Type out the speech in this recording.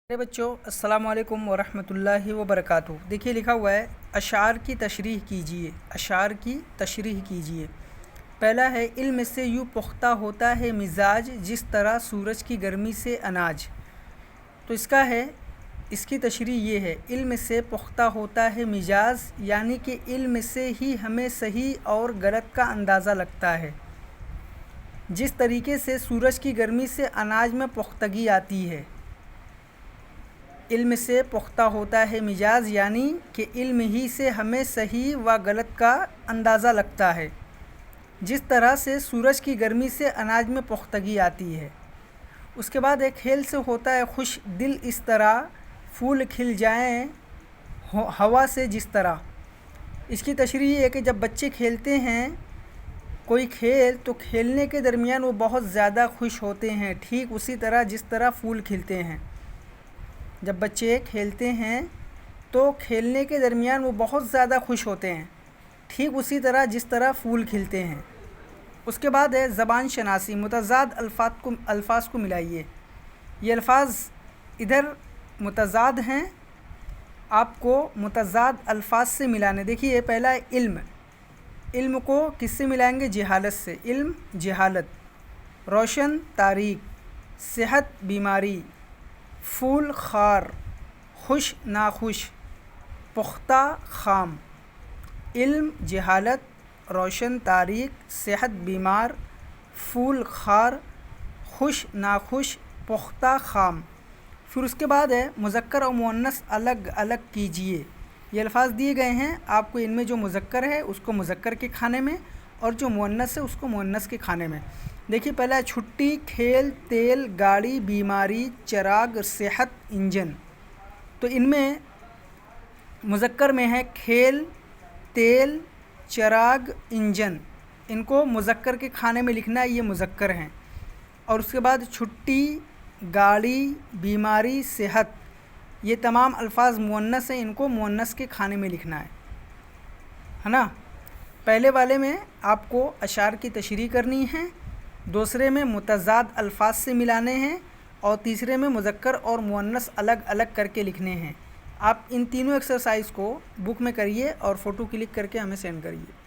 میرے بچوں السلام علیکم ورحمۃ اللہ وبرکاتہ۔ دیکھیے لکھا ہوا ہے اشعار کی تشریح کیجیے، اشعار کی تشریح کیجیے۔ پہلا ہے علم سے یوں پختہ ہوتا ہے مزاج، جس طرح سورج کی گرمی سے اناج۔ تو اس کی تشریح یہ ہے، علم سے پختہ ہوتا ہے مزاج، یعنی کہ علم سے ہی ہمیں صحیح اور غلط کا اندازہ لگتا ہے۔ جس طریقے سے سورج کی گرمی سے اناج میں پختگی آتی ہے۔ علم سے پختہ ہوتا ہے مزاج، یعنی کہ علم ہی سے ہمیں صحیح و غلط کا اندازہ لگتا ہے، جس طرح سے سورج کی گرمی سے اناج میں پختگی آتی ہے۔ اس کے بعد ایک کھیل سے ہوتا ہے خوش دل، اس طرح پھول کھل جائیں ہوا سے جس طرح۔ اس کی تشریح یہ ہے کہ جب بچے کھیلتے ہیں کوئی کھیل، تو کھیلنے کے درمیان وہ بہت زیادہ خوش ہوتے ہیں، ٹھیک اسی طرح جس طرح پھول کھلتے ہیں۔ جب بچے کھیلتے ہیں تو کھیلنے کے درمیان وہ بہت زیادہ خوش ہوتے ہیں، ٹھیک اسی طرح جس طرح پھول کھلتے ہیں۔ اس کے بعد ہے زبان شناسی، متضاد الفاظ کو ملائیے۔ یہ الفاظ ادھر متضاد ہیں، آپ کو متضاد الفاظ سے ملانے۔ دیکھیے پہلا ہے علم، علم کو کس سے ملائیں گے؟ جہالت سے۔ علم جہالت، روشن تاریک، صحت بیماری، پھول خار، خوش ناخوش، پختہ خام۔ علم جہالت، روشن تاریک، صحت بیمار، پھول خار، خوش ناخوش، پختہ خام۔ پھر اس کے بعد ہے مذکر اور مؤنث الگ الگ کیجیے۔ یہ الفاظ دیے گئے ہیں، آپ کو ان میں جو مذکر ہے اس کو مذکر کے کھانے میں، اور جو مؤنث ہے اس کو مؤنث کے کھانے میں۔ دیکھیے پہلا ہے چھٹی، کھیل، تیل، گاڑی، بیماری، چراغ، صحت، انجن۔ تو ان میں مذکر میں ہے کھیل، تیل، چراغ، انجن۔ ان کو مذکر کے کھانے میں لکھنا ہے، یہ مذکر ہیں۔ اور اس کے بعد چھٹی، گاڑی، بیماری، صحت، یہ تمام الفاظ مؤنث ہیں، ان کو مؤنث کے کھانے میں لکھنا ہے نا۔ پہلے والے میں آپ کو اشعار کی تشریح کرنی ہے، دوسرے میں متضاد الفاظ سے ملانے ہیں، اور تیسرے میں مذکر اور مؤنث الگ الگ کر کے لکھنے ہیں۔ آپ ان تینوں ایکسرسائز کو بک میں کریے اور فوٹو کلک کر کے ہمیں سینڈ کریے۔